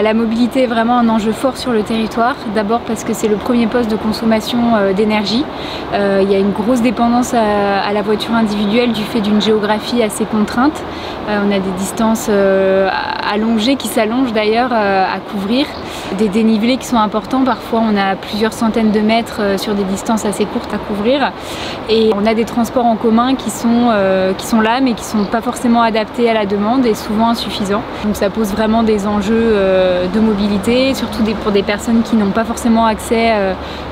La mobilité est vraiment un enjeu fort sur le territoire, d'abord parce que c'est le premier poste de consommation d'énergie. Il y a une grosse dépendance à la voiture individuelle du fait d'une géographie assez contrainte. On a des distances allongées qui s'allongent d'ailleurs à couvrir, des dénivelés qui sont importants, parfois on a plusieurs centaines de mètres sur des distances assez courtes à couvrir et on a des transports en commun qui sont là mais qui ne sont pas forcément adaptés à la demande et souvent insuffisants. Donc ça pose vraiment des enjeux de mobilité, surtout pour des personnes qui n'ont pas forcément accès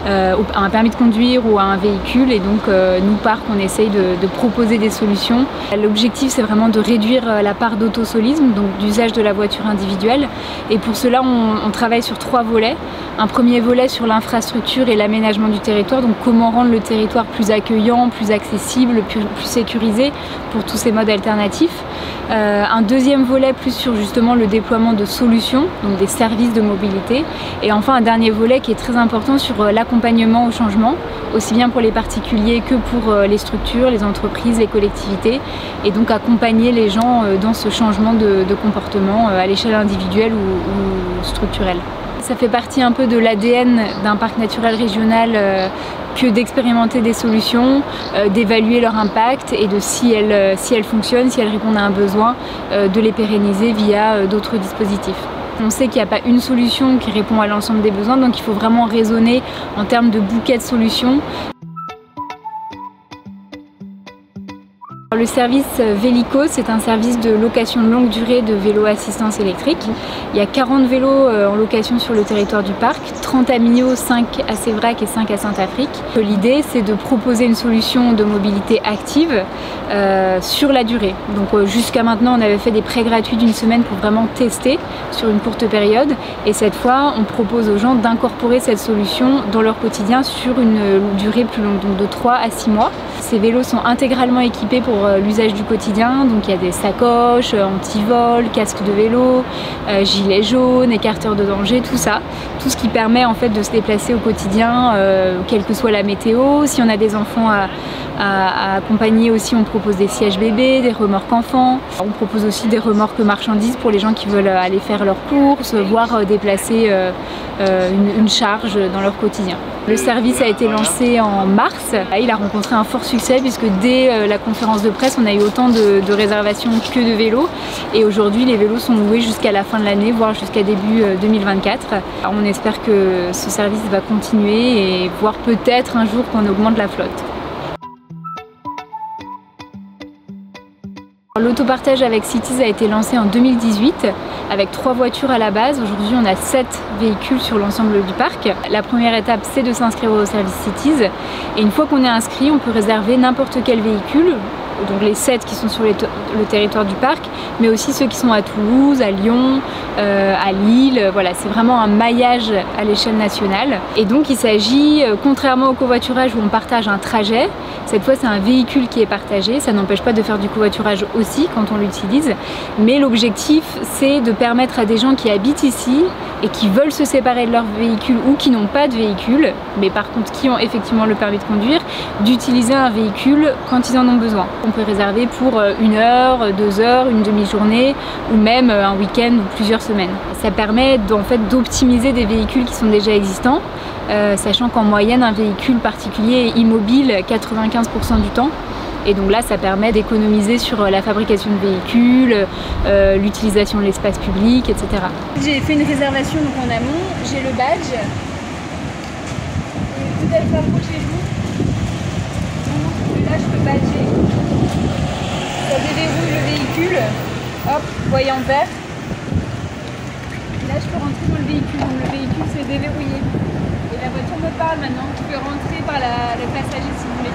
à un permis de conduire ou à un véhicule. Et donc nous, Parc, on essaye de proposer des solutions. L'objectif, c'est vraiment de réduire la part d'autosolisme, donc d'usage de la voiture individuelle. Et pour cela, on travaille sur 3 volets. Un premier volet sur l'infrastructure et l'aménagement du territoire, donc comment rendre le territoire plus accueillant, plus accessible, plus sécurisé pour tous ces modes alternatifs. Un deuxième volet plus sur justement le déploiement de solutions, donc des services de mobilité. Et enfin un dernier volet qui est très important sur l'accompagnement au changement, aussi bien pour les particuliers que pour les structures, les entreprises, les collectivités. Et donc accompagner les gens dans ce changement de comportement à l'échelle individuelle ou structurelle. Ça fait partie un peu de l'ADN d'un parc naturel régional que d'expérimenter des solutions, d'évaluer leur impact et de si elles fonctionnent, si elles répondent à un besoin, de les pérenniser via d'autres dispositifs. On sait qu'il n'y a pas une solution qui répond à l'ensemble des besoins, donc il faut vraiment raisonner en termes de bouquet de solutions. Le service Vélico, c'est un service de location de longue durée de vélos à assistance électrique. Il y a 40 vélos en location sur le territoire du parc, 30 à Millau, 5 à Sévrac et 5 à Saint-Affrique. L'idée, c'est de proposer une solution de mobilité active sur la durée. Donc jusqu'à maintenant, on avait fait des prêts gratuits d'1 semaine pour vraiment tester sur une courte période. Et cette fois, on propose aux gens d'incorporer cette solution dans leur quotidien sur une durée plus longue, donc de 3 à 6 mois. Ces vélos sont intégralement équipés pour l'usage du quotidien, donc il y a des sacoches, anti-vol, casque de vélo, gilet jaune, écarteur de danger, tout ça. Tout ce qui permet en fait de se déplacer au quotidien, quelle que soit la météo. Si on a des enfants à accompagner aussi, on propose des sièges bébés, des remorques enfants. On propose aussi des remorques marchandises pour les gens qui veulent aller faire leurs courses, voire déplacer une charge dans leur quotidien. Le service a été lancé en mars. Il a rencontré un fort succès puisque dès la conférence de presse, on a eu autant de réservations que de vélos. Et aujourd'hui, les vélos sont loués jusqu'à la fin de l'année, voire jusqu'à début 2024. Alors, on espère que ce service va continuer et voir peut-être un jour qu'on augmente la flotte. L'autopartage avec Cities a été lancé en 2018 avec 3 voitures à la base. Aujourd'hui, on a 7 véhicules sur l'ensemble du parc. La première étape, c'est de s'inscrire au service Cities. Et une fois qu'on est inscrit, on peut réserver n'importe quel véhicule, donc les 7 qui sont sur le territoire du parc, mais aussi ceux qui sont à Toulouse, à Lyon, à Lille. Voilà, c'est vraiment un maillage à l'échelle nationale. Et donc il s'agit, contrairement au covoiturage où on partage un trajet, cette fois c'est un véhicule qui est partagé. Ça n'empêche pas de faire du covoiturage aussi quand on l'utilise, mais l'objectif c'est de permettre à des gens qui habitent ici et qui veulent se séparer de leur véhicule ou qui n'ont pas de véhicule, mais par contre qui ont effectivement le permis de conduire, d'utiliser un véhicule quand ils en ont besoin. On peut réserver pour 1 heure, 2 heures, une demi-journée ou même un week-end ou plusieurs semaines. Ça permet en fait d'optimiser des véhicules qui sont déjà existants, sachant qu'en moyenne un véhicule particulier est immobile 95% du temps. Et donc là, ça permet d'économiser sur la fabrication de véhicules, l'utilisation de l'espace public, etc. J'ai fait une réservation donc en amont, j'ai le badge. Peut-être approchez-vous. Là, je peux badger. Ça déverrouille le véhicule. Hop, voyant vert. Là, je peux rentrer dans le véhicule. Donc le véhicule s'est déverrouillé. Et la voiture me parle maintenant. Je peux rentrer par le passager si vous voulez.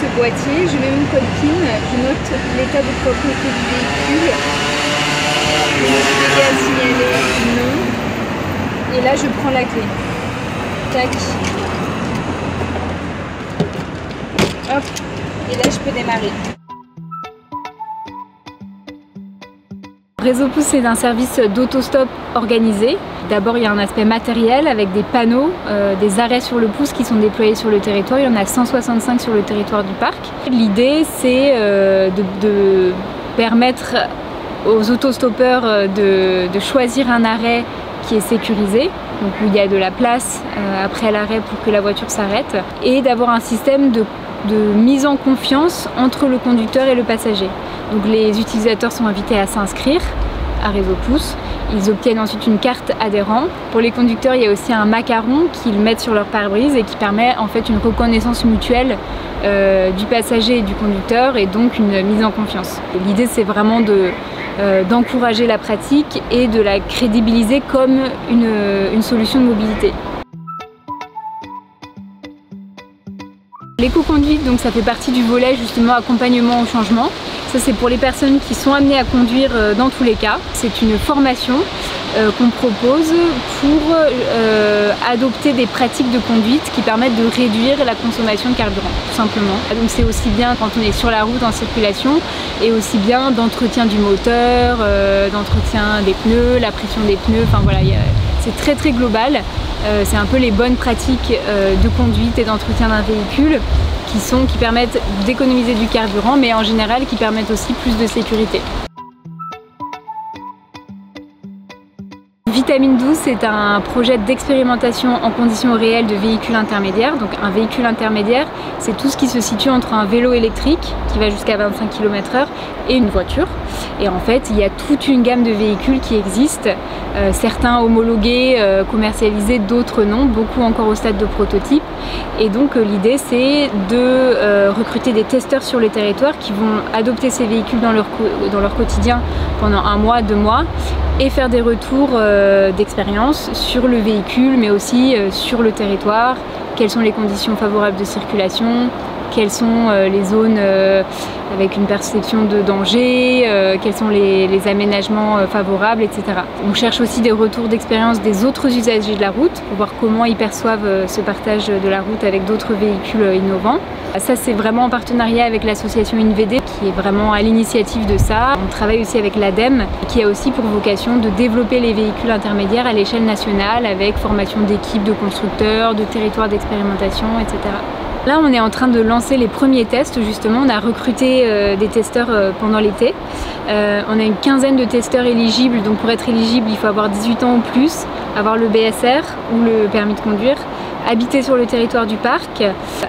Ce boîtier, je mets une code PIN qui note l'état de propriété du véhicule. Je à signaler non. Et là, je prends la clé. Tac. Hop. Et là, je peux démarrer. Réseau Pouce, c'est un service d'autostop organisé. D'abord, il y a un aspect matériel avec des panneaux, des arrêts sur le pouce qui sont déployés sur le territoire. Il y en a 165 sur le territoire du parc. L'idée, c'est de permettre aux autostoppeurs de choisir un arrêt qui est sécurisé, donc où il y a de la place après l'arrêt pour que la voiture s'arrête, et d'avoir un système de mise en confiance entre le conducteur et le passager. Donc les utilisateurs sont invités à s'inscrire à Réseau Pouce. Ils obtiennent ensuite une carte adhérent. Pour les conducteurs, il y a aussi un macaron qu'ils mettent sur leur pare-brise et qui permet en fait une reconnaissance mutuelle du passager et du conducteur, et donc une mise en confiance. L'idée, c'est vraiment d'encourager la pratique et de la crédibiliser comme une solution de mobilité. L'éco-conduite, donc ça fait partie du volet justement accompagnement au changement. Ça, c'est pour les personnes qui sont amenées à conduire dans tous les cas. C'est une formation qu'on propose pour adopter des pratiques de conduite qui permettent de réduire la consommation de carburant, tout simplement. Donc c'est aussi bien quand on est sur la route en circulation, et aussi bien d'entretien du moteur, d'entretien des pneus, la pression des pneus, enfin voilà, c'est très très global. C'est un peu les bonnes pratiques de conduite et d'entretien d'un véhicule qui permettent d'économiser du carburant, mais en général qui permettent aussi plus de sécurité. Vitamine 12, c'est un projet d'expérimentation en conditions réelles de véhicules intermédiaires. Donc un véhicule intermédiaire, c'est tout ce qui se situe entre un vélo électrique qui va jusqu'à 25 km/h et une voiture. Et en fait, il y a toute une gamme de véhicules qui existent, certains homologués, commercialisés, d'autres non, beaucoup encore au stade de prototype. Et donc l'idée, c'est de recruter des testeurs sur le territoire qui vont adopter ces véhicules dans leur quotidien pendant 1 mois, 2 mois, et faire des retours d'expérience sur le véhicule, mais aussi sur le territoire, quelles sont les conditions favorables de circulation, quelles sont les zones avec une perception de danger, quels sont les aménagements favorables, etc. On cherche aussi des retours d'expérience des autres usagers de la route pour voir comment ils perçoivent ce partage de la route avec d'autres véhicules innovants. Ça, c'est vraiment en partenariat avec l'association InVD qui est vraiment à l'initiative de ça. On travaille aussi avec l'ADEME qui a aussi pour vocation de développer les véhicules intermédiaires à l'échelle nationale avec formation d'équipes, de constructeurs, de territoires d'expérimentation, etc. Là, on est en train de lancer les premiers tests, justement. On a recruté des testeurs pendant l'été. On a une quinzaine de testeurs éligibles, donc pour être éligible, il faut avoir 18 ans ou plus, avoir le BSR ou le permis de conduire, habiter sur le territoire du parc,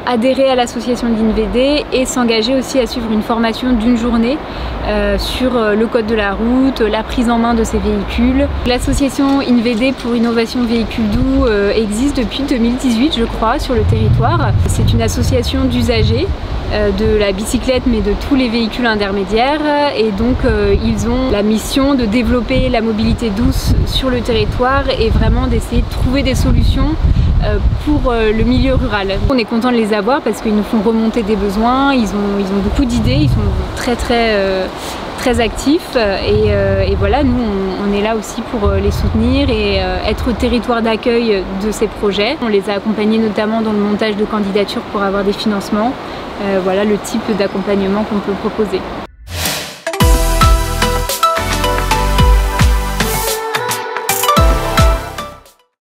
adhérer à l'association d'InVD et s'engager aussi à suivre une formation d'1 journée sur le code de la route, la prise en main de ces véhicules. L'association InVD pour Innovation Véhicules Doux existe depuis 2018, je crois, sur le territoire. C'est une association d'usagers de la bicyclette, mais de tous les véhicules intermédiaires, et donc ils ont la mission de développer la mobilité douce sur le territoire et vraiment d'essayer de trouver des solutions pour le milieu rural. On est content de les avoir parce qu'ils nous font remonter des besoins, ils ont beaucoup d'idées, ils sont très actifs, et voilà, nous on est là aussi pour les soutenir et être territoire d'accueil de ces projets. On les a accompagnés notamment dans le montage de candidatures pour avoir des financements. Voilà le type d'accompagnement qu'on peut proposer.